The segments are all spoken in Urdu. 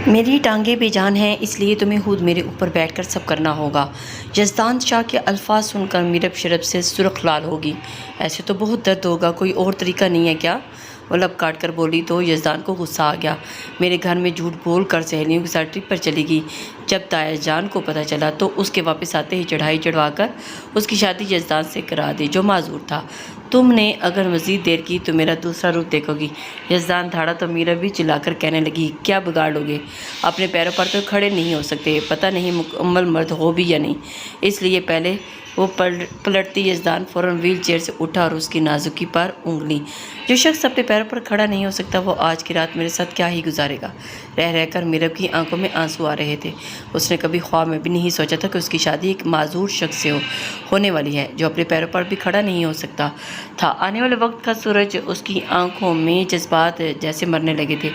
میری ٹانگیں بے جان ہیں، اس لیے تمہیں خود میرے اوپر بیٹھ کر سب کرنا ہوگا۔ یزدان شاہ کے الفاظ سن کر میرب شرب سے سرخ لال ہوگی۔ ایسے تو بہت درد ہوگا، کوئی اور طریقہ نہیں ہے کیا؟ وہ لب کاٹ کر بولی تو یزدان کو غصہ آ گیا۔ میرے گھر میں جھوٹ بول کر سہیلیوں کے ساتھ ٹرپ پر چلی گئی۔ جب تایا جان کو پتہ چلا تو اس کے واپس آتے ہی چڑھائی چڑھوا کر اس کی شادی یزدان سے کرا دی، جو معذور تھا۔ تم نے اگر مزید دیر کی تو میرا دوسرا روپ دیکھو گی۔ یزدان دھاڑا تو میرب بھی چلا کر کہنے لگی، کیا بگاڑ لوگے؟ اپنے پیروں پر تو کھڑے نہیں ہو سکتے، پتہ نہیں مکمل مرد ہو بھی یا نہیں۔ اس لیے پہلے وہ پلٹتی یزدان فوراً ویل چیئر سے اٹھا اور اس کی نازکی پر انگلی۔ جو شخص اپنے پیروں پر کھڑا نہیں ہو سکتا وہ آج کی رات میرے ساتھ کیا ہی گزارے گا؟ رہ رہ کر میرب کی آنکھوں میں آنسو آ رہے تھے۔ اس نے کبھی خواب میں بھی نہیں سوچا تھا کہ اس کی شادی ایک معذور شخص سے ہونے والی ہے، جو اپنے پیروں پر بھی کھڑا نہیں ہو سکتا تھا۔ آنے والے وقت کا سورج اس کی آنکھوں میں جذبات جیسے مرنے لگے تھے۔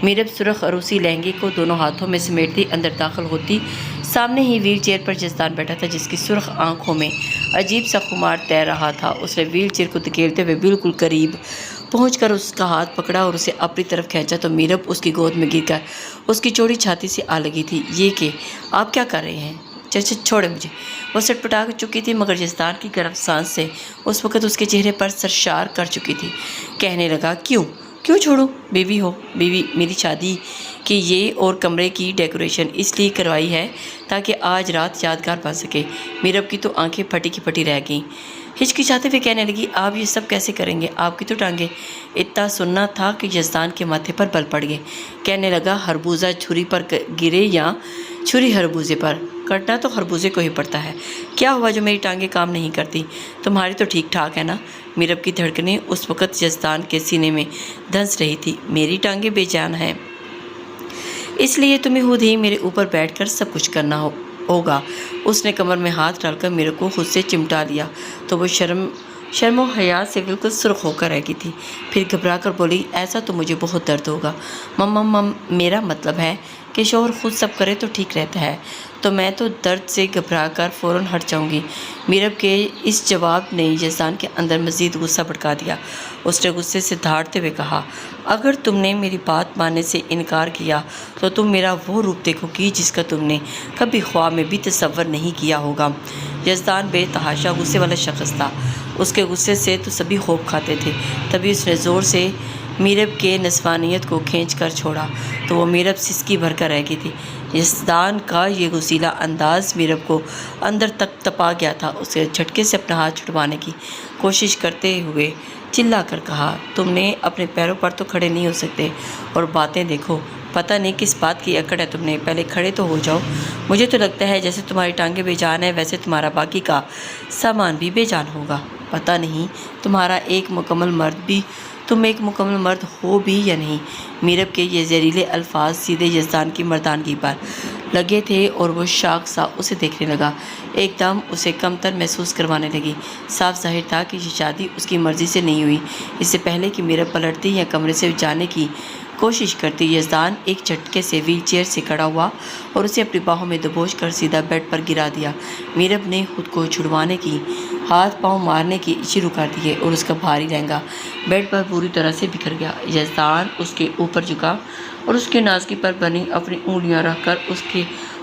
میرب سرخ عروسی لہنگے کو دونوں ہاتھوں میں سمیٹتی اندر داخل ہوتی۔ سامنے ہی ویل چیئر پر یزدان بیٹھا تھا، جس کی سرخ آنکھوں میں عجیب سا خمار تیر رہا تھا۔ اس نے ویل چیئر کو دھکیلتے ہوئے بالکل قریب پہنچ کر اس کا ہاتھ پکڑا اور اسے اپنی طرف کھینچا تو میرب اس کی گود میں گر کر اس کی چوڑی چھاتی سے آ لگی تھی۔ یہ کہ آپ کیا کر رہے ہیں؟ چھوڑے مجھے۔ وہ سٹپٹا چکی تھی، مگر یزدان کی گرم سانس سے اس وقت اس کے چہرے پر سرشار کر چکی تھی۔ کہنے لگا، کیوں چھوڑوں؟ بیوی ہو، بیوی میری شادی کی یہ اور کمرے کی ڈیکوریشن اس لیے کروائی ہے تاکہ آج رات یادگار بن سکے۔ میرب کی تو آنکھیں پھٹی کی پھٹی رہ گئیں۔ ہچکچاتے ہوئے کہنے لگی، آپ یہ سب کیسے کریں گے؟ آپ کی تو ٹانگیں۔ اتنا سننا تھا کہ یزدان کے ماتھے پر بل پڑ گئے۔ کہنے لگا، خربوزہ چھری پر گرے یا چھری خربوزے پر، کٹنا تو خربوزے کو ہی پڑتا ہے۔ کیا ہوا جو میری ٹانگیں کام نہیں کرتی؟ تمہاری تو ٹھیک ٹھاک ہے نا؟ میرب کی دھڑکنیں اس وقت یزدان کے سینے میں دھنس رہی تھی۔ میری ٹانگیں بے جان ہیں، اس لیے تمہیں خود ہی میرے اوپر بیٹھ کر سب کچھ کرنا ہوگا۔ اس نے کمر میں ہاتھ ڈال کر میرے کو خود سے چمٹا لیا تو وہ شرم و حیا سے بالکل سرخ ہو کر رہ گئی تھی۔ پھر گھبرا کر بولی، ایسا تو مجھے بہت درد ہوگا۔ میرا مطلب ہے کہ شوہر خود سب کرے تو ٹھیک رہتا ہے، تو میں تو درد سے گھبرا کر فوراً ہٹ جاؤں گی۔ میرب کے اس جواب نے یزدان کے اندر مزید غصہ بھڑکا دیا۔ اس نے غصے سے دھاڑتے ہوئے کہا، اگر تم نے میری بات ماننے سے انکار کیا تو تم میرا وہ روپ دیکھو گی جس کا تم نے کبھی خواب میں بھی تصور نہیں کیا ہوگا۔ یزدان بے تحاشا غصے والا شخص تھا۔ اس کے غصے سے تو سبھی خوف کھاتے تھے۔ تبھی اس نے زور سے میرب کے نسوانیت کو کھینچ کر چھوڑا تو وہ میرب سسکی بھر کر رہ گئی تھی۔ یزدان کا یہ غصیلا انداز میرب کو اندر تک تپا گیا تھا۔ اسے جھٹکے سے اپنا ہاتھ چھڑوانے کی کوشش کرتے ہوئے چلا کر کہا، تم نے اپنے پیروں پر تو کھڑے نہیں ہو سکتے اور باتیں دیکھو، پتہ نہیں کس بات کی اکڑ ہے تم نے، پہلے کھڑے تو ہو جاؤ۔ مجھے تو لگتا ہے جیسے تمہاری ٹانگیں بے جان ہیں ویسے تمہارا باقی کا سامان بھی بے جان ہوگا۔ پتہ نہیں تم ایک مکمل مرد ہو بھی یا نہیں۔ میرب کے یہ زہریلے الفاظ سیدھے یزدان کی مردانگی پر لگے تھے اور وہ شاک سا اسے دیکھنے لگا۔ ایک دم اسے کمتر محسوس کروانے لگی۔ صاف ظاہر تھا کہ یہ شادی اس کی مرضی سے نہیں ہوئی۔ اس سے پہلے کہ میرب پلٹتی یا کمرے سے جانے کی کوشش کرتی، یزدان ایک جھٹکے سے ویل چیئر سے کھڑا ہوا اور اسے اپنی باہوں میں دبوچ کر سیدھا بیڈ پر گرا دیا۔ میرب نے خود کو چھڑوانے کی، ہاتھ پاؤں مارنے کی شروع کر دیے اور اس کا بھاری لہنگا بیڈ پر پوری طرح سے بکھر گیا۔ یزدان اس کے اوپر جھکا اور اس کے نازکی پر بنی اپنی انگلیاں رکھ کر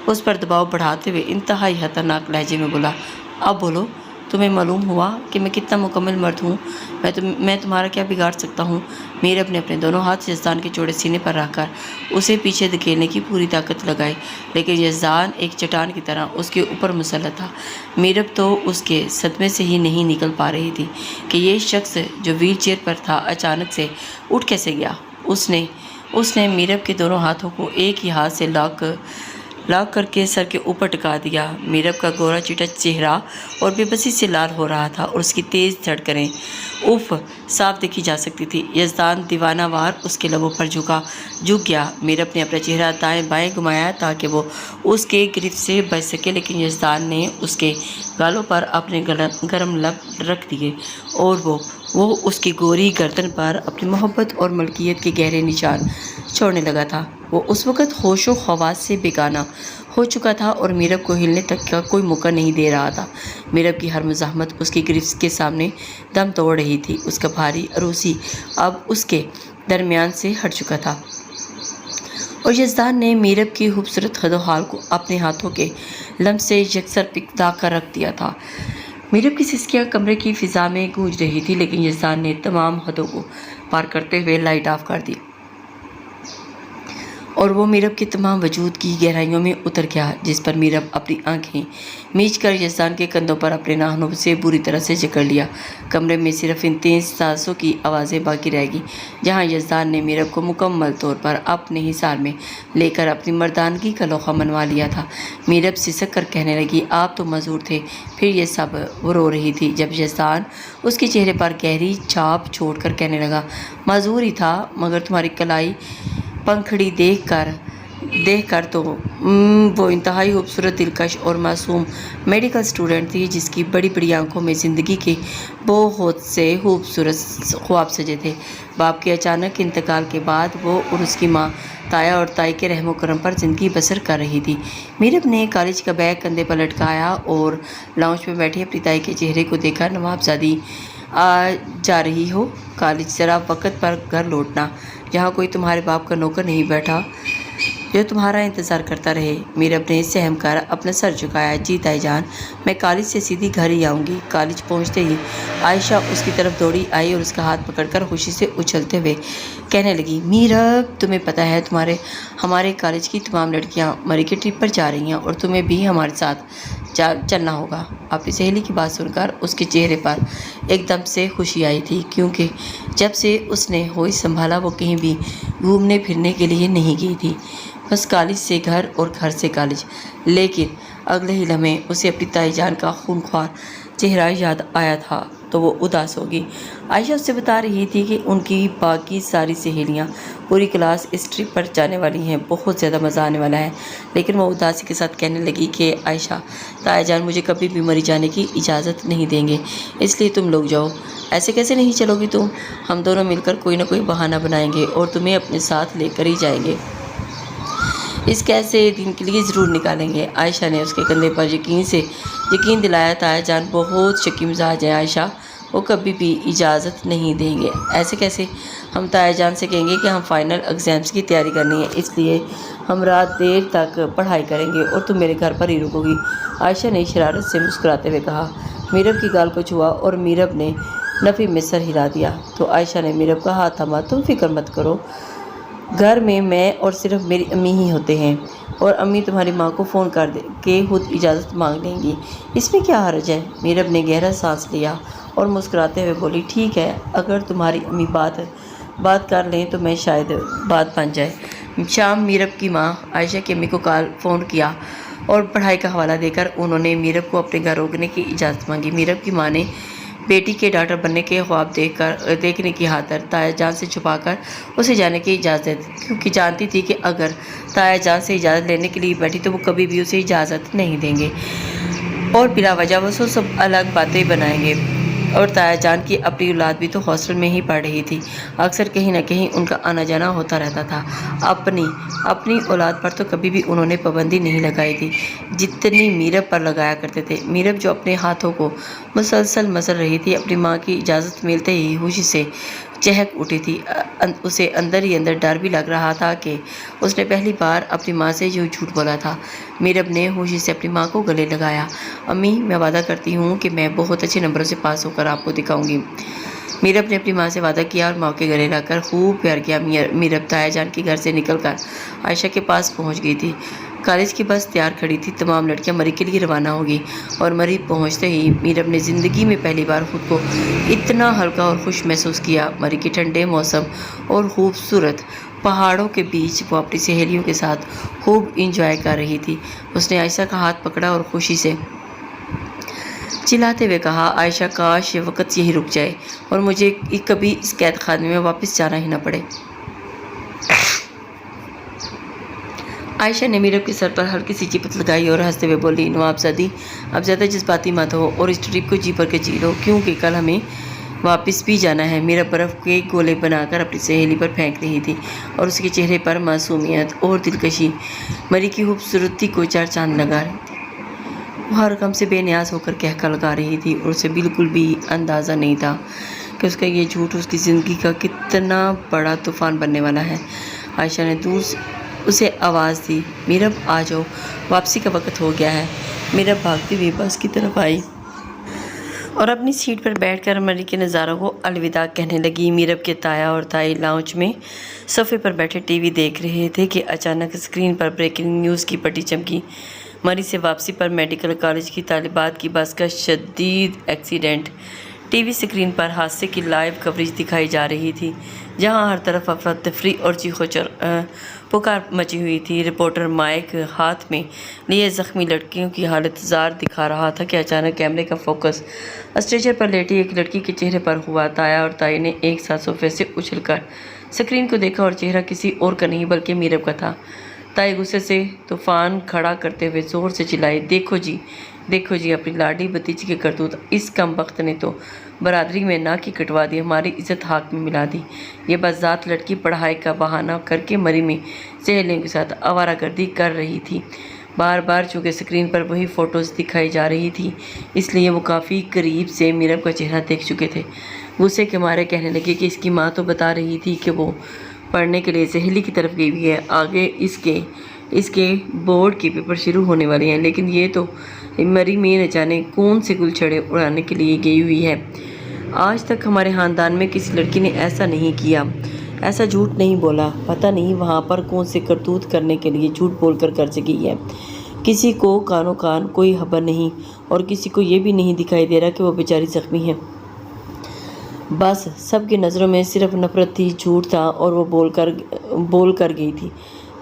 اس پر دباؤ بڑھاتے ہوئے انتہائی خطرناک لہجے میں بولا، اب بولو، تمہیں معلوم ہوا کہ میں کتنا مکمل مرد ہوں؟ میں تمہارا کیا بگاڑ سکتا ہوں؟ میرب نے اپنے دونوں ہاتھ یزدان کے چوڑے سینے پر رکھ کر اسے پیچھے دھکیلنے کی پوری طاقت لگائی، لیکن یزدان ایک چٹان کی طرح اس کے اوپر مسلط تھا۔ میرب تو اس کے صدمے سے ہی نہیں نکل پا رہی تھی کہ یہ شخص جو ویل چیئر پر تھا اچانک سے اٹھ کیسے گیا۔ اس نے میرب کے دونوں ہاتھوں کو ایک ہی ہاتھ سے لاک کر کے سر کے اوپر ٹکا دیا۔ میرب کا گورا چٹا چہرہ اور بے بسی سے لال ہو رہا تھا اور اس کی تیز دھڑکنیں صاف دیکھی جا سکتی تھی۔ یزدان دیوانہ وار اس کے لبوں پر جھک گیا۔ میرب نے اپنا چہرہ دائیں بائیں گھمایا تاکہ وہ اس کے گرفت سے بچ سکے، لیکن یزدان نے اس کے گالوں پر اپنے گرم لب رکھ دیے اور وہ اس کی گوری گردن پر اپنی محبت اور ملکیت کے گہرے نشان چھوڑنے لگا تھا۔ وہ اس وقت ہوش و حواس سے بیگانہ ہو چکا تھا اور میرب کو ہلنے تک کا کوئی موقع نہیں دے رہا تھا۔ میرب کی ہر مزاحمت اس کی گرفت کے سامنے دم توڑ رہی تھی۔ اس کا بھاری عروسی اب اس کے درمیان سے ہٹ چکا تھا۔ اور یزدان نے میرب کی خوبصورت خد و حال کو اپنے ہاتھوں کے لمس سے یکسر پکتا کر رکھ دیا تھا۔ میرب کی سسکیاں کمرے کی فضا میں گونج رہی تھی، لیکن یزدان نے تمام حدوں کو پار کرتے ہوئے لائٹ آف کر دی اور وہ میرب کے تمام وجود کی گہرائیوں میں اتر گیا، جس پر میرب اپنی آنکھیں میچ کر یزدان کے کندھوں پر اپنے ناخنوں سے بری طرح سے جکڑ لیا۔ کمرے میں صرف ان تیز سانسوں کی آوازیں باقی رہ گئیں، جہاں یزدان نے میرب کو مکمل طور پر اپنے حصار میں لے کر اپنی مردانگی کا لوحہ منوا لیا تھا۔ میرب سسک کر کہنے لگی، آپ تو معذور تھے، پھر یہ سب؟ وہ رو رہی تھی جب یزدان اس کے چہرے پر گہری چھاپ چھوڑ کر کہنے لگا، معذور ہی تھا، مگر تمہاری کلائی پنکھڑی دیکھ کر تو وہ انتہائی خوبصورت، دلکش اور معصوم میڈیکل اسٹوڈنٹ تھی، جس کی بڑی بڑی آنکھوں میں زندگی کے بہت سے خوبصورت خواب سجے تھے۔ باپ کے اچانک انتقال کے بعد وہ اور اس کی ماں تایا اور تائی کے رحم و کرم پر زندگی بسر کر رہی تھی۔ میرب نے کالج کا بیگ کندھے پر لٹکایا اور لاؤنج میں بیٹھی اپنی تائی کے چہرے کو دیکھا۔ نوابزادی جا رہی ہو کالج؟ ذرا وقت پر گھر لوٹنا، جہاں کوئی تمہارے باپ کا نوکر نہیں بیٹھا جو تمہارا انتظار کرتا رہے۔ میرب نے سہم کر اپنا سر جھکایا، جی تائی جان، میں کالج سے سیدھی گھر ہی آؤں گی۔ کالج پہنچتے ہی عائشہ اس کی طرف دوڑی آئی اور اس کا ہاتھ پکڑ کر خوشی سے اچھلتے ہوئے کہنے لگی، میرب، تمہیں پتہ ہے ہمارے کالج کی تمام لڑکیاں مری کے ٹرپ پر جا رہی ہیں اور تمہیں بھی ہمارے ساتھ چلنا ہوگا۔ اپنی سہیلی کی بات سن کر اس کے چہرے پر ایک دم سے خوشی آئی تھی، کیونکہ جب سے اس نے ہوش سنبھالا وہ کہیں بھی گھومنے پھرنے کے لیے نہیں گئی تھی، بس کالج سے گھر اور گھر سے کالج۔ لیکن اگلے ہی لمحے اسے اپنی تائی جان کا خونخوار چہرہ یاد آیا تھا تو وہ اداس ہوگی۔ عائشہ اس سے بتا رہی تھی کہ ان کی باقی ساری سہیلیاں پوری کلاس اس ٹرپ پر جانے والی ہیں، بہت زیادہ مزہ آنے والا ہے، لیکن وہ اداسی کے ساتھ کہنے لگی کہ عائشہ، تائی جان مجھے کبھی بھی مری جانے کی اجازت نہیں دیں گے، اس لیے تم لوگ جاؤ۔ ایسے کیسے نہیں چلو گی تم؟ ہم دونوں مل کر کوئی نہ کوئی بہانہ بنائیں گے اور تمہیں اپنے ساتھ لے کر ہی جائیں گے، اس کیسے دن کے لیے ضرور نکالیں گے۔ عائشہ نے اس کے کندھے پر یقین دلایا، تایا جان بہت شکی مزاج ہیں عائشہ، وہ کبھی بھی اجازت نہیں دیں گے۔ ایسے کیسے؟ ہم تایا جان سے کہیں گے کہ ہم فائنل ایگزامز کی تیاری کرنی ہے، اس لیے ہم رات دیر تک پڑھائی کریں گے اور تم میرے گھر پر ہی رکو گی، عائشہ نے شرارت سے مسکراتے ہوئے کہا۔ میرب کی گال کو چھوا اور میرب نے نفی میں سر ہلا دیا تو عائشہ نے میرب کا ہاتھ تھاما، تم فکر مت کرو، گھر میں اور صرف میری امی ہی ہوتے ہیں اور امی تمہاری ماں کو فون کر کے خود اجازت مانگ لیں گی، اس میں کیا حرج ہے؟ میرب نے گہرا سانس لیا اور مسکراتے ہوئے بولی، ٹھیک ہے، اگر تمہاری امی بات کر لیں تو میں شاید بات بن جائے۔ شام میرب کی ماں عائشہ کی امی کو فون کیا اور پڑھائی کا حوالہ دے کر انہوں نے میرب کو اپنے گھر روکنے کی اجازت مانگی۔ میرب کی ماں نے بیٹی کے ڈاکٹر بننے کے خواب دیکھنے کی خاطر تایا جان سے چھپا کر اسے جانے کی اجازت دی، کیونکہ جانتی تھی کہ اگر تایا جان سے اجازت لینے کے لیے بیٹھی تو وہ کبھی بھی اسے اجازت نہیں دیں گے اور بلا وجہ وہ سب الگ باتیں بنائیں گے۔ اور تایا جان کی اپنی اولاد بھی تو ہاسٹل میں ہی پڑھ رہی تھی، اکثر کہیں نہ کہیں ان کا آنا جانا ہوتا رہتا تھا۔ اپنی اولاد پر تو کبھی بھی انہوں نے پابندی نہیں لگائی تھی جتنی میرب پر لگایا کرتے تھے۔ میرب جو اپنے ہاتھوں کو مسلسل مسل رہی تھی، اپنی ماں کی اجازت ملتے ہی خوشی سے چہک اٹھی تھی۔ اسے اندر ہی اندر ڈر بھی لگ رہا تھا کہ اس نے پہلی بار اپنی ماں سے یوں جھوٹ بولا تھا۔ میرب نے خوشی سے اپنی ماں کو گلے لگایا، امی، میں وعدہ کرتی ہوں کہ میں بہت اچھے نمبروں سے پاس ہو کر آپ کو دکھاؤں گی۔ میرب نے اپنی ماں سے وعدہ کیا اور ماں کے گلے لگ کر خوب پیار کیا۔ میرب تایا جان کے گھر سے نکل کر عائشہ کے پاس پہنچ گئی تھی۔ کالج کی بس تیار کھڑی تھی، تمام لڑکیاں مری کے لیے روانہ ہوگی اور مری پہنچتے ہی میرب نے زندگی میں پہلی بار خود کو اتنا ہلکا اور خوش محسوس کیا۔ مری کے ٹھنڈے موسم اور خوبصورت پہاڑوں کے بیچ وہ اپنی سہیلیوں کے ساتھ خوب انجوائے کر رہی تھی۔ اس نے عائشہ کا ہاتھ پکڑا اور خوشی سے چلاتے ہوئے کہا، عائشہ، کاش یہ وقت یہی رک جائے اور مجھے کبھی اس قید خانے میں واپس جانا ہی نہ پڑے۔ عائشہ نے میرب کے سر پر ہلکی سی چپت لگائی اور ہنستے ہوئے بولی، نوابزادی، اب زیادہ جذباتی مت ہو اور اس ٹرپ کو جی بھر کے جی لو، کیونکہ کل ہمیں واپس بھی جانا ہے۔ میرب برف کے گولے بنا کر اپنی سہیلی پر پھینک رہی تھی اور اس کے چہرے پر معصومیت اور دلکشی مری کی خوبصورتی کو چار چاند لگا رہی تھی۔ وہ ہر غم سے بے نیاز ہو کر کہکا لگا رہی تھی اور اسے بالکل بھی اندازہ نہیں تھا کہ اس کا یہ جھوٹ اس کی زندگی کا کتنا بڑا طوفان بننے والا ہے۔ عائشہ نے اسے آواز دی، میرب آ جاؤ، واپسی کا وقت ہو گیا ہے۔ میرب بھاگتی ہوئی بس کی طرف آئی اور اپنی سیٹ پر بیٹھ کر مری کے نظاروں کو الوداع کہنے لگی۔ میرب کے تایا اور تائی لاؤنج میں صوفے پر بیٹھے ٹی وی دیکھ رہے تھے کہ اچانک اسکرین پر بریکنگ نیوز کی پٹی چمکی۔ مری سے واپسی پر میڈیکل کالج کی طالبات کی بس کا شدید ایکسیڈنٹ۔ ٹی وی اسکرین پر حادثے کی لائیو کوریج دکھائی جا رہی تھی، جہاں ہر طرف افراتفری اور چیخ و پکار مچی ہوئی تھی۔ رپورٹر مائک ہاتھ میں لیے زخمی لڑکیوں کی حالت زار دکھا رہا تھا کہ اچانک کیمرے کا فوکس اسٹریچر پر لیٹی ایک لڑکی کے چہرے پر ہوا۔ تایا اور تائی نے ایک ساتھ صوفے سے اچھل کر اسکرین کو دیکھا اور چہرہ کسی اور کا نہیں بلکہ میرب کا تھا۔ تائی غصے سے طوفان کھڑا کرتے ہوئے زور سے چلائی، دیکھو جی اپنی لاڈلی بھتیجی کے کرتوت، اس کم بخت نے تو برادری میں ناک ہی کٹوا دی، ہماری عزت خاک میں ملا دی۔ یہ بذات لڑکی پڑھائی کا بہانہ کر کے مری میں سہیلیوں کے ساتھ آوارہ گردی کر رہی تھی۔ بار بار چونکہ اسکرین پر وہی فوٹوز دکھائی جا رہی تھی، اس لیے وہ کافی قریب سے میرب کا چہرہ دیکھ چکے تھے۔ غصے کے مارے کہنے لگے کہ اس کی ماں تو بتا رہی تھی کہ وہ پڑھنے کے لیے سہیلی کی طرف گئی ہوئی ہے، آگے اس کے بورڈ کے پیپر شروع ہونے والے ہیں، لیکن یہ تو مری میں نہ جانے کون سے گل چھڑے اڑانے کے لیے گئی ہوئی ہے۔ آج تک ہمارے خاندان میں کسی لڑکی نے ایسا نہیں کیا، ایسا جھوٹ نہیں بولا، پتہ نہیں وہاں پر کون سے کرتوت کرنے کے لیے جھوٹ بول کر گھر سے گئی ہے۔ کسی کو کانوں کان کوئی خبر نہیں اور کسی کو یہ بھی نہیں دکھائی دے رہا کہ وہ بیچاری زخمی ہے۔ بس سب کی نظروں میں صرف نفرت تھی، جھوٹ تھا اور وہ بول کر گئی تھی۔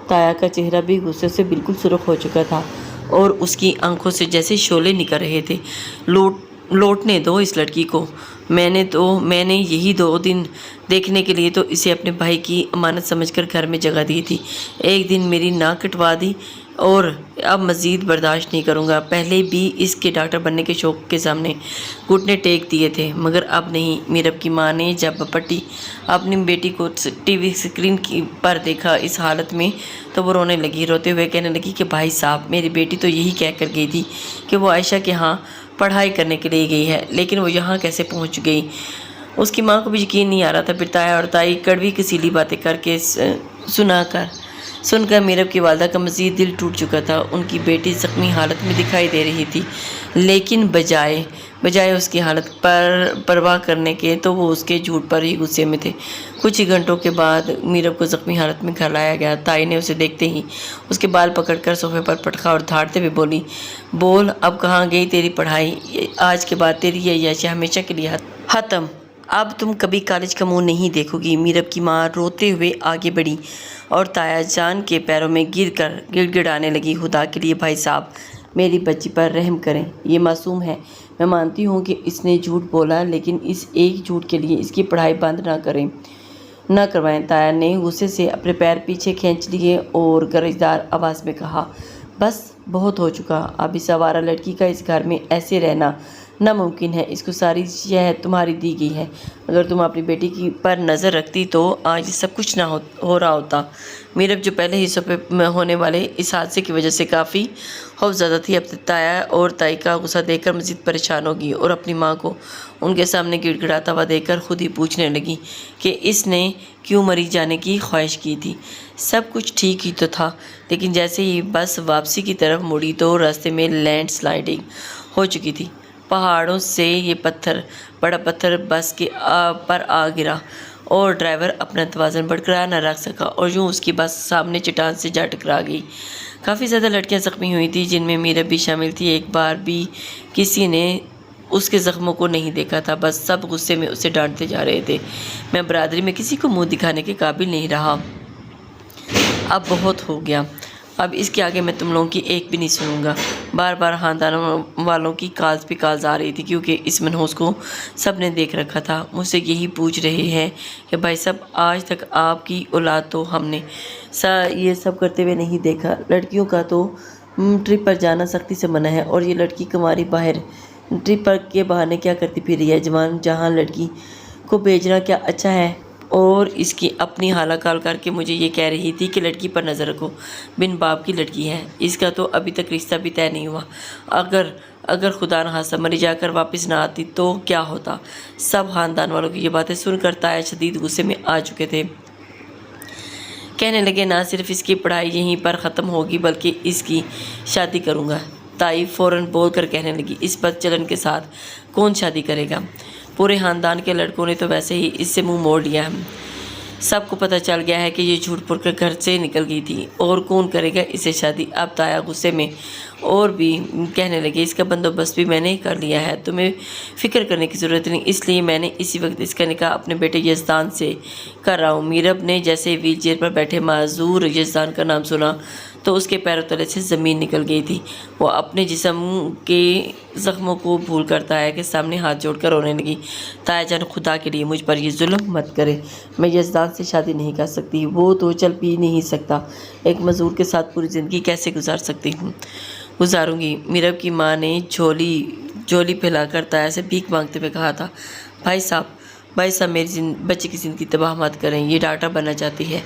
تایا کا چہرہ بھی غصے سے بالکل سرخ ہو چکا تھا اور اس کی آنکھوں سے جیسے شعلے نکل رہے تھے۔ لوٹنے دو اس لڑکی کو، میں نے یہی 2 دن دیکھنے کے لیے تو اسے اپنے بھائی کی امانت سمجھ کر گھر میں جگہ دی تھی، ایک دن میری ناک کٹوا دی اور اب مزید برداشت نہیں کروں گا۔ پہلے بھی اس کے ڈاکٹر بننے کے شوق کے سامنے گھٹنے ٹیک دیے تھے، مگر اب نہیں۔ میرب کی ماں نے جب اپنی بیٹی کو ٹی وی اسکرین پر دیکھا اس حالت میں تو وہ رونے لگی، روتے ہوئے کہنے لگی کہ بھائی صاحب، میری بیٹی تو یہی کہہ کر گئی تھی کہ وہ عائشہ کے ہاں پڑھائی کرنے کے لیے گئی ہے، لیکن وہ یہاں کیسے پہنچ گئی؟ اس کی ماں کو بھی یقین نہیں آ رہا تھا۔ پھر تایا اور تائی کڑوی کسیلی باتیں کر کے سن کر میرب کی والدہ کا مزید دل ٹوٹ چکا تھا۔ ان کی بیٹی زخمی حالت میں دکھائی دے رہی تھی، لیکن بجائے اس کی حالت پر پرواہ کرنے کے تو وہ اس کے جھوٹ پر ہی غصے میں تھے۔ کچھ ہی گھنٹوں کے بعد میرب کو زخمی حالت میں گھر لایا گیا۔ تائی نے اسے دیکھتے ہی اس کے بال پکڑ کر صوفے پر پٹکا اور دھاڑتے ہوئے بولی، بول اب کہاں گئی تیری پڑھائی؟ آج کے بعد تیری یہ عیاشی ہمیشہ کے لیے ختم، اب تم کبھی کالج کا منہ نہیں دیکھو گی۔ میرب کی ماں روتے ہوئے آگے بڑھی اور تایا جان کے پیروں میں گر کر گڑ گڑانے لگی، خدا کے لیے بھائی صاحب میری بچی پر رحم کریں، یہ معصوم ہے۔ میں مانتی ہوں کہ اس نے جھوٹ بولا، لیکن اس ایک جھوٹ کے لیے اس کی پڑھائی بند نہ کروائیں۔ تایا نے غصے سے اپنے پیر پیچھے کھینچ لیے اور گرجدار آواز میں کہا، بس بہت ہو چکا، اب اس آوارہ لڑکی کا اس گھر میں ایسے رہنا ناممکن ہے۔ اس کو ساری شہر تمہاری دی گئی ہے، اگر تم اپنی بیٹی پر نظر رکھتی تو آج سب کچھ نہ ہو رہا ہوتا۔ میرب جو پہلے ہی صبح میں ہونے والے اس حادثے کی وجہ سے کافی خوفزدہ تھی، اب تایا اور تائی کا غصہ دیکھ کر مزید پریشان ہوگی اور اپنی ماں کو ان کے سامنے گڑ گڑاتا ہوا دیکھ کر خود ہی پوچھنے لگی کہ اس نے کیوں مری جانے کی خواہش کی تھی۔ سب کچھ ٹھیک ہی تو تھا، لیکن جیسے ہی بس واپسی کی طرف مڑی تو راستے میں لینڈ سلائڈنگ ہو چکی تھی۔ پہاڑوں سے یہ بڑا پتھر بس کے پر آ گرا اور ڈرائیور اپنا توازن برقرار نہ رکھ سکا اور یوں اس کی بس سامنے چٹان سے جا ٹکرا گئی۔ کافی زیادہ لڑکیاں زخمی ہوئی تھیں، جن میں میرب بھی شامل تھی۔ ایک بار بھی کسی نے اس کے زخموں کو نہیں دیکھا تھا، بس سب غصے میں اسے ڈانٹتے جا رہے تھے۔ میں برادری میں کسی کو منہ دکھانے کے قابل نہیں رہا، اب بہت ہو گیا، اب اس کے آگے میں تم لوگوں کی ایک بھی نہیں سنوں گا۔ بار بار خاندان والوں کی کالز پہ کالز آ رہی تھی، کیونکہ اس منحوس کو سب نے دیکھ رکھا تھا۔ مجھ سے یہی پوچھ رہے ہیں کہ بھائی صاحب، آج تک آپ کی اولاد تو ہم نے یہ سب کرتے ہوئے نہیں دیکھا۔ لڑکیوں کا تو ٹرپ پر جانا سختی سے منع ہے، اور یہ لڑکی کماری باہر ٹرپ پر کے بہانے کیا کرتی پھر رہی ہے؟ جہاں لڑکی کو بھیجنا کیا اچھا ہے؟ اور اس کی اپنی حالہ کال کر کے مجھے یہ کہہ رہی تھی کہ لڑکی پر نظر رکھو، بن باپ کی لڑکی ہے، اس کا تو ابھی تک رشتہ بھی طے نہیں ہوا۔ اگر خدا نخواستہ مری جا کر واپس نہ آتی تو کیا ہوتا؟ سب خاندان والوں کی یہ باتیں سن کر تایا شدید غصے میں آ چکے تھے۔ کہنے لگے نہ صرف اس کی پڑھائی یہیں پر ختم ہوگی بلکہ اس کی شادی کروں گا۔ تائی فوراً بول کر کہنے لگی اس بد چلن کے ساتھ کون شادی کرے گا؟ پورے خاندان کے لڑکوں نے تو ویسے ہی اس سے منہ موڑ لیا ہے۔ سب کو پتہ چل گیا ہے کہ یہ جھوٹ بول کر گھر سے نکل گئی تھی اور کون کرے گا اسے شادی؟ اب تایا غصے میں اور بھی کہنے لگے اس کا بندوبست بھی میں نے کر لیا ہے، تمہیں فکر کرنے کی ضرورت نہیں، اس لیے میں نے اسی وقت اس کا نکاح اپنے بیٹے یزدان سے کر رہا ہوں۔ میرب نے جیسے ویل چیئر پر بیٹھے معذور یزدان کا نام سنا تو اس کے پیروں تلے سے زمین نکل گئی تھی۔ وہ اپنے جسم کے زخموں کو بھول کر تایا کے سامنے ہاتھ جوڑ کر رونے لگی۔ تایا جان خدا کے لیے مجھ پر یہ ظلم مت کرے، میں یزدان سے شادی نہیں کر سکتی، وہ تو چل بھی نہیں سکتا، ایک مزدور کے ساتھ پوری زندگی کیسے گزاروں گی؟ میرب کی ماں نے جھولی پھیلا کر تایا سے بھیک مانگتے ہوئے کہا تھا، بھائی صاحب میری بچے کی زندگی تباہ مت کریں، یہ ڈاکٹر بننا چاہتی ہے۔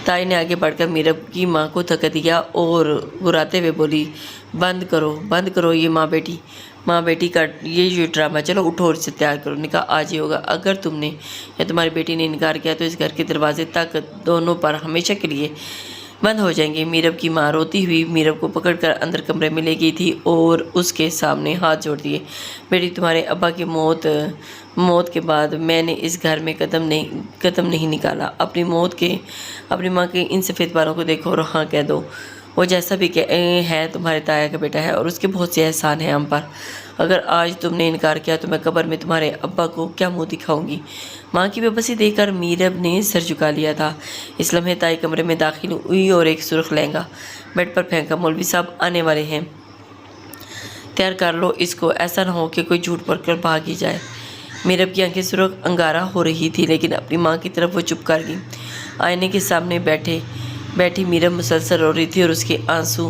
تائی نے آگے بڑھ کر میرب کی ماں کو دھکا دیا اور گراتے ہوئے بولی، بند کرو یہ ماں بیٹی کا یہ ڈرامہ، چلو اٹھو اور اسے تیار کرو، نکاح آج ہی ہوگا۔ اگر تم نے یا تمہاری بیٹی نے انکار کیا تو اس گھر کے دروازے تک دونوں پر ہمیشہ کے لیے بند ہو جائیں گے۔ میرب کی ماں روتی ہوئی میرب کو پکڑ کر اندر کمرے میں لے گئی تھی اور اس کے سامنے ہاتھ جوڑ دیے۔ بیٹی، تمہارے ابا کی موت کے بعد میں نے اس گھر میں قدم نہیں نکالا۔ اپنی ماں کے ان سفید بالوں کو دیکھو اور ہاں کہہ دو، وہ جیسا بھی ہے تمہارے تایا کا بیٹا ہے اور اس کے بہت سے احسان ہیں ہم پر۔ اگر آج تم نے انکار کیا تو میں قبر میں تمہارے ابا کو کیا منہ دکھاؤں گی؟ ماں کی بے بسی دیکھ کر میرب نے سر جھکا لیا تھا۔ اس لمحے تائی کمرے میں داخل ہوئی اور ایک سرخ لہنگا بیڈ پر پھینکا، مولوی صاحب آنے والے ہیں، تیار کر لو اس کو، ایسا نہ ہو کہ کوئی جھوٹ بول کر بھاگ ہی جائے۔ میرب کی آنکھیں سرخ انگارہ ہو رہی تھی لیکن اپنی ماں کی طرف وہ چپ کر گئی۔ آئینے کے سامنے بیٹھی میرب مسلسل رو رہی تھی اور اس کے آنسو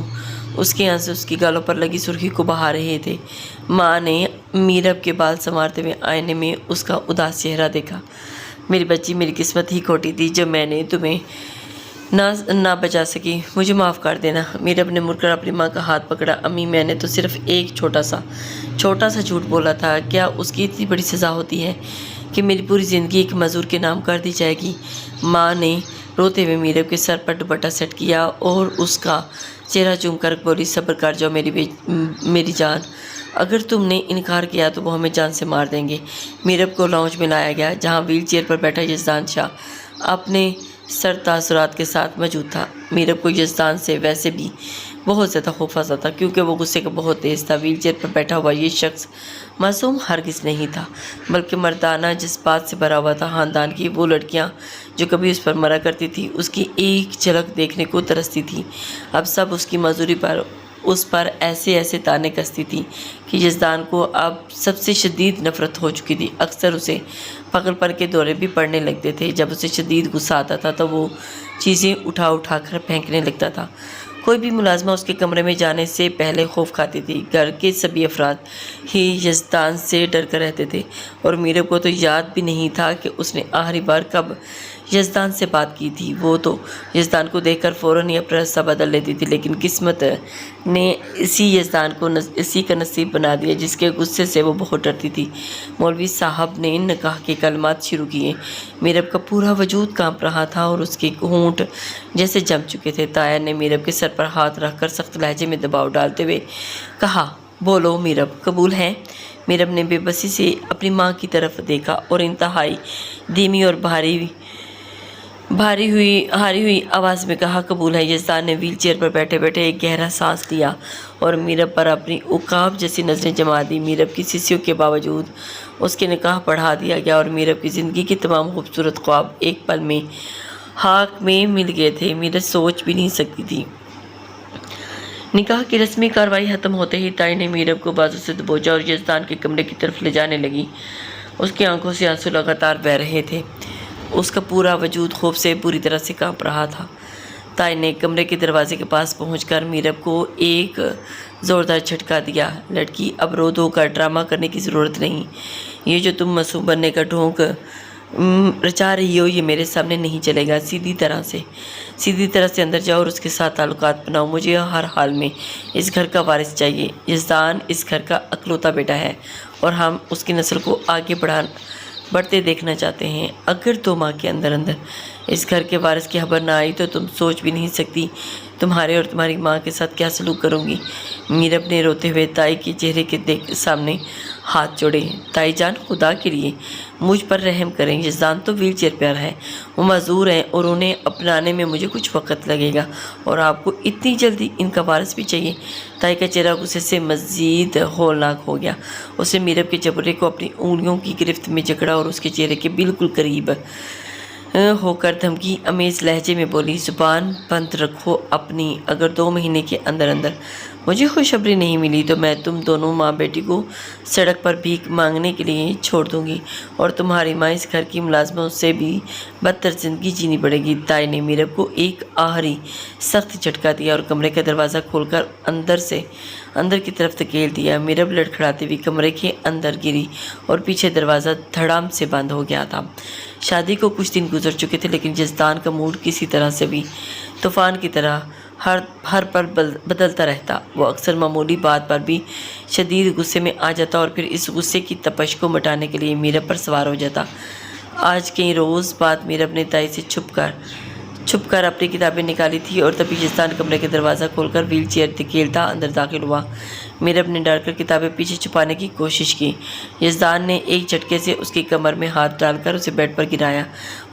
اس کی گالوں پر لگی سرخی کو بہا رہے تھے۔ ماں نے میرب کے بال سنوارتے ہوئے آئینے میں اس کا اداس چہرہ دیکھا۔ میری بچی، میری قسمت ہی کھوٹی تھی جب میں نے تمہیں نہ بچا سکی، مجھے معاف کر دینا۔ میرب نے مڑ کر اپنی ماں کا ہاتھ پکڑا، امی میں نے تو صرف ایک چھوٹا سا جھوٹ بولا تھا، کیا اس کی اتنی بڑی سزا ہوتی ہے کہ میری پوری زندگی ایک مزدور کے نام کر دی جائے گی؟ ماں نے روتے ہوئے میرب کے سر پر دوپٹہ سیٹ کیا اور اس کا چہرہ چوم کر بولی، صبر کر جاؤ میری جان، اگر تم نے انکار کیا تو وہ ہمیں جان سے مار دیں گے۔ میرب کو لاؤنج میں لایا گیا جہاں ویل چیئر پر بیٹھا یزدان شاہ اپنے سر تاثرات کے ساتھ موجود تھا۔ میرب کو یزدان سے ویسے بھی بہت زیادہ خوف آتا تھا کیونکہ وہ غصے کا بہت تیز تھا۔ ویل چیئر پر بیٹھا ہوا یہ شخص معصوم ہرگز نہیں تھا بلکہ مردانہ جذبات سے بھرا ہوا تھا۔ خاندان کی وہ لڑکیاں جو کبھی اس پر مرا کرتی تھی اس کی ایک جھلک دیکھنے کو ترستی تھی۔ اب سب اس کی معذوری پر اس پر ایسے تانے کستی تھی کہ یزدان کو اب سب سے شدید نفرت ہو چکی تھی۔ اکثر اسے پاگل پن کے دورے بھی پڑنے لگتے تھے۔ جب اسے شدید غصہ آتا تھا تو وہ چیزیں اٹھا کر پھینکنے لگتا تھا۔ کوئی بھی ملازمہ اس کے کمرے میں جانے سے پہلے خوف کھاتی تھی۔ گھر کے سبھی افراد ہی یزدان سے ڈر کر رہتے تھے اور میرب کو تو یاد بھی نہیں تھا کہ اس نے آخری بار کب یزدان سے بات کی تھی۔ وہ تو یزدان کو دیکھ کر فوراً ہی اپنا راستہ بدل لیتی تھی لیکن قسمت نے یزدان کو اسی کا نصیب بنا دیا جس کے غصے سے وہ بہت ڈرتی تھی۔ مولوی صاحب نے نکاح کے کلمات شروع کیے۔ میرب کا پورا وجود کانپ رہا تھا اور اس کے ہونٹ جیسے جم چکے تھے۔ تایا نے میرب کے سر پر ہاتھ رکھ کر سخت لہجے میں دباؤ ڈالتے ہوئے کہا، بولو میرب، قبول ہے؟ میرب نے بے بسی سے اپنی ماں کی طرف دیکھا اور انتہائی دھیمی اور ہاری ہوئی آواز میں کہا، قبول ہے۔ یزدان نے ویل چیئر پر بیٹھے بیٹھے ایک گہرا سانس لیا اور میرب پر اپنی عقاب جیسی نظریں جما دی۔ میرب کی سسیوں کے باوجود اس کے نکاح پڑھا دیا گیا اور میرب کی زندگی کے تمام خوبصورت خواب ایک پل میں خاک میں مل گئے تھے۔ میرب سوچ بھی نہیں سکتی تھی۔ نکاح کی رسمی کارروائی ختم ہوتے ہی تائی نے میرب کو بازو سے دبوچا اور یزدان کے کمرے کی طرف لے جانے لگی۔ اس کی آنکھوں سے آنسو لگاتار بہہ رہے تھے، اس کا پورا وجود خوف سے پوری طرح سے کانپ رہا تھا۔ تائی نے کمرے کے دروازے کے پاس پہنچ کر میرب کو ایک زوردار جھٹکا دیا، لڑکی اب رو دھو کر ڈرامہ کرنے کی ضرورت نہیں، یہ جو تم معصوم بننے کا ڈھونگ رچا رہی ہو یہ میرے سامنے نہیں چلے گا۔ سیدھی طرح سے اندر جاؤ اور اس کے ساتھ تعلقات بناؤ، مجھے ہر حال میں اس گھر کا وارث چاہیے۔ یزدان اس گھر کا اکلوتا بیٹا ہے اور ہم اس کی نسل کو آگے بڑھتے دیکھنا چاہتے ہیں۔ اگر 2 ماہ کے اندر اس گھر کے وارث کی خبر نہ آئی تو تم سوچ بھی نہیں سکتی تمہارے اور تمہاری ماں کے ساتھ کیا سلوک کروں گی۔ میرب نے روتے ہوئے تائی کے چہرے کے سامنے ہاتھ جوڑے۔ تائی جان، خدا کے لیے مجھ پر رحم کریں، یزدان تو ویل چیئر پر ہے، وہ معذور ہیں اور انہیں اپنانے میں مجھے کچھ وقت لگے گا، اور آپ کو اتنی جلدی ان کا وارث بھی چاہیے۔ تائی کا چہرہ غصے سے مزید ہولناک ہو گیا۔ اس نے میرب کے چپرے کو اپنی انگلیوں کی گرفت میں جکڑا اور اس کے چہرے کے بالکل قریب ہو کر دھمکی امیز لہجے میں بولی، زبان بند رکھو اپنی، اگر 2 مہینے کے اندر مجھے خوشخبری نہیں ملی تو میں تم دونوں ماں بیٹی کو سڑک پر بھیک مانگنے کے لیے چھوڑ دوں گی، اور تمہاری ماں اس گھر کی ملازموں سے بھی بدتر زندگی جینی پڑے گی۔ تائی نے میرب کو ایک آخری سخت جھٹکا دیا اور کمرے کا دروازہ کھول کر اندر کی طرف دھکیل دیا۔ میرب لڑکھڑاتی ہوئی کمرے کے اندر گری اور پیچھے دروازہ دھڑام سے بند ہو گیا تھا۔ شادی کو کچھ دن گزر چکے تھے، لیکن یزدان کا موڈ کسی طرح سے بھی طوفان کی طرح ہر پل بدلتا رہتا۔ وہ اکثر معمولی بات پر بھی شدید غصے میں آ جاتا اور پھر اس غصے کی تپش کو مٹانے کے لیے میرب پر سوار ہو جاتا۔ آج کئی روز بعد میرب نے تائی سے چھپ کر اپنی کتابیں نکالی تھی اور تبھی یزدان کمرے کا دروازہ کھول کر ویل چیئر دھکیلتا اندر داخل ہوا۔ میرب نے ڈر کر کتابیں پیچھے چھپانے کی کوشش کی۔ یزدان نے ایک جھٹکے سے اس کی کمر میں ہاتھ ڈال کر اسے بیڈ پر گرایا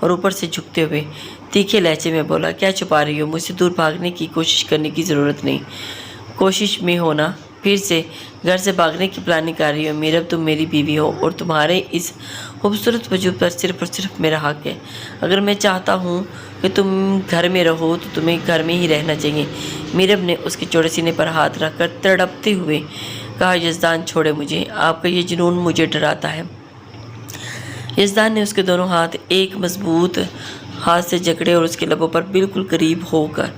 اور اوپر سے جھکتے ہوئے تیکھے لہجے میں بولا، کیا چھپا رہی ہو؟ مجھ سے دور بھاگنے کی کوشش کرنے کی ضرورت نہیں۔ کوشش میں ہونا، پھر سے گھر سے بھاگنے کی پلاننگ کر رہی ہو۔ میرب، تم میری بیوی ہو اور تمہارے اس خوبصورت وجود پر صرف اور صرف میرا حق ہے۔ اگر میں چاہتا ہوں کہ تم گھر میں رہو تو تمہیں گھر میں ہی رہنا چاہیے۔ میرب نے اس کے چوڑے سینے پر ہاتھ رکھ کر تڑپتے ہوئے کہا، یزدان چھوڑے مجھے، آپ کا یہ جنون مجھے ڈراتا ہے۔ یزدان نے اس کے دونوں ہاتھ ایک مضبوط ہاتھ سے جکڑے اور اس کے لبوں پر بالکل قریب ہو کر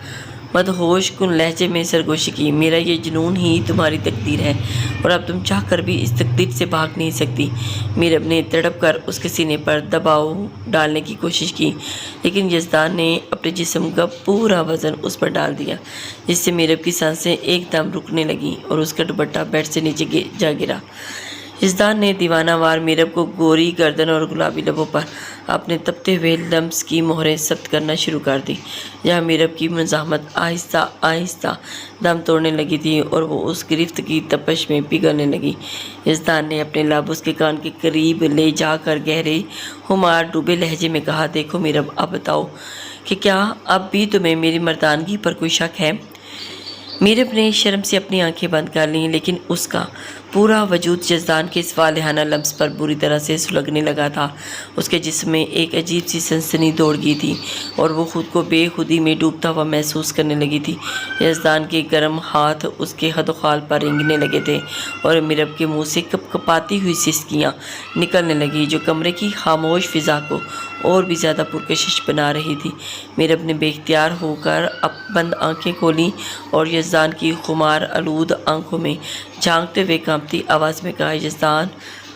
مدہوش کن لہجے میں سرگوشی کی، میرا یہ جنون ہی تمہاری تقدیر ہے اور اب تم چاہ کر بھی اس تقدیر سے بھاگ نہیں سکتی۔ میرب نے تڑپ کر اس کے سینے پر دباؤ ڈالنے کی کوشش کی، لیکن یزدان نے اپنے جسم کا پورا وزن اس پر ڈال دیا، جس سے میرب کی سانسیں ایک دم رکنے لگیں اور اس کا دوپٹہ بیڈ سے نیچے جا گرا۔ یزدان نے دیوانہ وار میرب کو گوری گردن اور گلابی لبوں پر اپنے تپتے ہوئے لمس کی مہریں ثبت کرنا شروع کر دی، جہاں میرب کی مزاحمت آہستہ آہستہ دم توڑنے لگی تھی اور وہ اس گرفت کی تپش میں پگھلنے لگی۔ یزدان نے اپنے لب اس کے کان کے قریب لے جا کر گہرے خمار ڈوبے لہجے میں کہا، دیکھو میرب، اب بتاؤ کہ کیا اب بھی تمہیں میری مردانگی پر کوئی شک ہے؟ میرب نے شرم سے اپنی آنکھیں بند کر لیں، لیکن اس کا پورا وجود یزدان کے اس والہانہ لمس پر بری طرح سے سلگنے لگا تھا۔ اس کے جسم میں ایک عجیب سی سنسنی دوڑ گئی تھی اور وہ خود کو بے خودی میں ڈوبتا ہوا محسوس کرنے لگی تھی۔ یزدان کے گرم ہاتھ اس کے خد و خال پر رینگنے لگے تھے اور میرب کے منہ سے کپ کپاتی ہوئی سسکیاں نکلنے لگی، جو کمرے کی خاموش فضا کو اور بھی زیادہ پرکشش بنا رہی تھی۔ میرب نے بے اختیار ہو کر بند آنکھیں کھولیں اور یزدان کی خمار آلود آنکھوں میں جھانکتے ہوئے کانپتی آواز میں کہا، یزدان،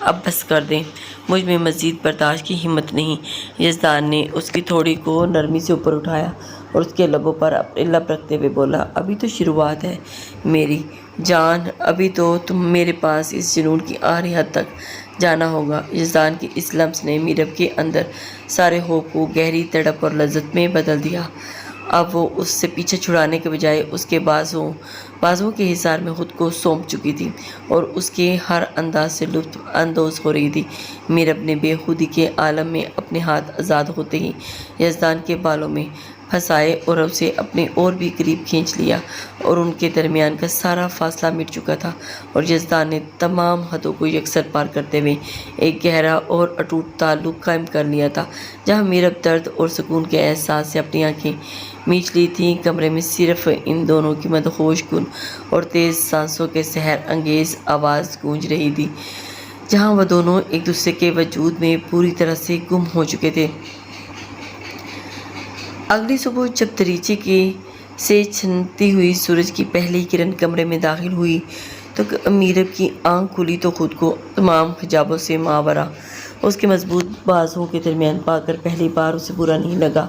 اب بس کر دیں، مجھ میں مزید برداشت کی ہمت نہیں۔ یزدان نے اس کی تھوڑی کو نرمی سے اوپر اٹھایا اور اس کے لبوں پر اپنے لب رکھتے ہوئے بولا، ابھی تو شروعات ہے میری جان، ابھی تو تم میرے پاس اس جنون کی آخری حد تک جانا ہوگا۔ یزدان کی اس لمس نے میرب کے اندر سارے خوف کو گہری تڑپ اور لذت میں بدل دیا۔ اب وہ اس سے پیچھے چھڑانے کے بجائے اس کے بازوؤں کے حصار میں خود کو سونپ چکی تھی اور اس کے ہر انداز سے لطف اندوز ہو رہی تھی۔ میرب نے بے خودی کے عالم میں اپنے ہاتھ آزاد ہوتے ہی یزدان کے بالوں میں پھنسائے اور اسے اپنے اور بھی قریب کھینچ لیا، اور ان کے درمیان کا سارا فاصلہ مٹ چکا تھا اور یزدان نے تمام حدوں کو یکسر پار کرتے ہوئے ایک گہرا اور اٹوٹ تعلق قائم کر لیا تھا، جہاں میرب درد اور سکون کے احساس سے اپنی آنکھیں میچ لی تھی۔ کمرے میں صرف ان دونوں کی مدہوش کن اور تیز سانسوں کے سحر انگیز آواز گونج رہی تھی، جہاں وہ دونوں ایک دوسرے کے وجود میں پوری طرح سے گم ہو چکے تھے۔ اگلی صبح جب دریچے سے چھنتی ہوئی سورج کی پہلی کرن کمرے میں داخل ہوئی تو میرب کی آنکھ کھلی تو خود کو تمام حجابوں سے ماورا اس کے مضبوط بازوؤں کے درمیان پا کر پہلی بار اسے برا نہیں لگا،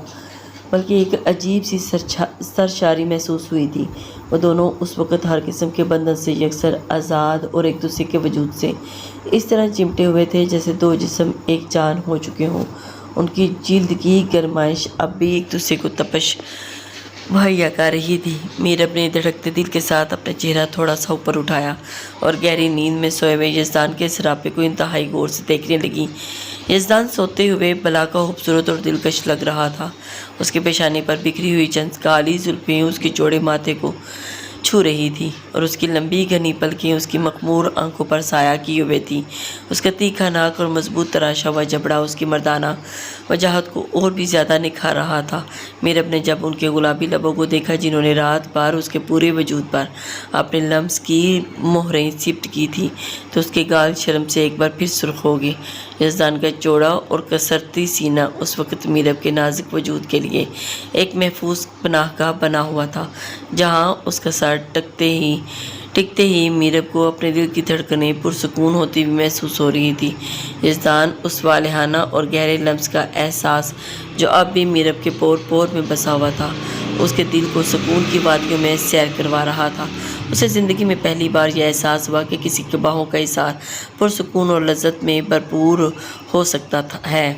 بلکہ ایک عجیب سی سرشاری محسوس ہوئی تھی۔ وہ دونوں اس وقت ہر قسم کے بندھن سے یکسر آزاد اور ایک دوسرے کے وجود سے اس طرح چمٹے ہوئے تھے جیسے دو جسم ایک جان ہو چکے ہوں ان کی جلد کی گرمائش اب بھی ایک دوسرے کو تپش مہیا کر رہی تھی۔ میرب نے دھڑکتے دل کے ساتھ اپنا چہرہ تھوڑا سا اوپر اٹھایا اور گہری نیند میں سوئے ہوئے یزدان کے سراپے کو انتہائی غور سے دیکھنے لگی۔ یزدان سوتے ہوئے بلا کا خوبصورت اور دلکش لگ رہا تھا۔ اس کے پیشانے پر بکھری ہوئی چند کالی زلفیں اس کے چوڑے ماتھے کو چھو رہی تھی اور اس کی لمبی گھنی پلکیں اس کی مخمور آنکھوں پر سایہ کیے ہوئے تھیں۔ اس کا تیکھا ناک اور مضبوط تراشا ہوا جبڑا اس کی مردانہ وجاہت کو اور بھی زیادہ نکھار رہا تھا۔ میرب نے جب ان کے گلابی لبوں کو دیکھا جنہوں نے رات بھر اس کے پورے وجود پر اپنے لمس کی مہریں سپٹ کی تھی تو اس کے گال شرم سے ایک بار پھر سرخ ہو گئے۔ یزدان کا چوڑا اور کسرتی سینہ اس وقت میرب کے نازک وجود کے لیے ایک محفوظ پناہ گاہ بنا ہوا تھا، جہاں اس کا سر ٹکتے ہی میرب کو اپنے دل کی دھڑکنیں پرسکون ہوتی ہوئی محسوس ہو رہی تھی۔ یزدان اس والہانہ اور گہرے لمس کا احساس جو اب بھی میرب کے پور پور میں بسا ہوا تھا، اس کے دل کو سکون کی وادیوں میں سیر کروا رہا تھا۔ اسے زندگی میں پہلی بار یہ احساس ہوا کہ کسی کے باہوں کا احساس پرسکون اور لذت میں بھرپور ہو سکتا ہے۔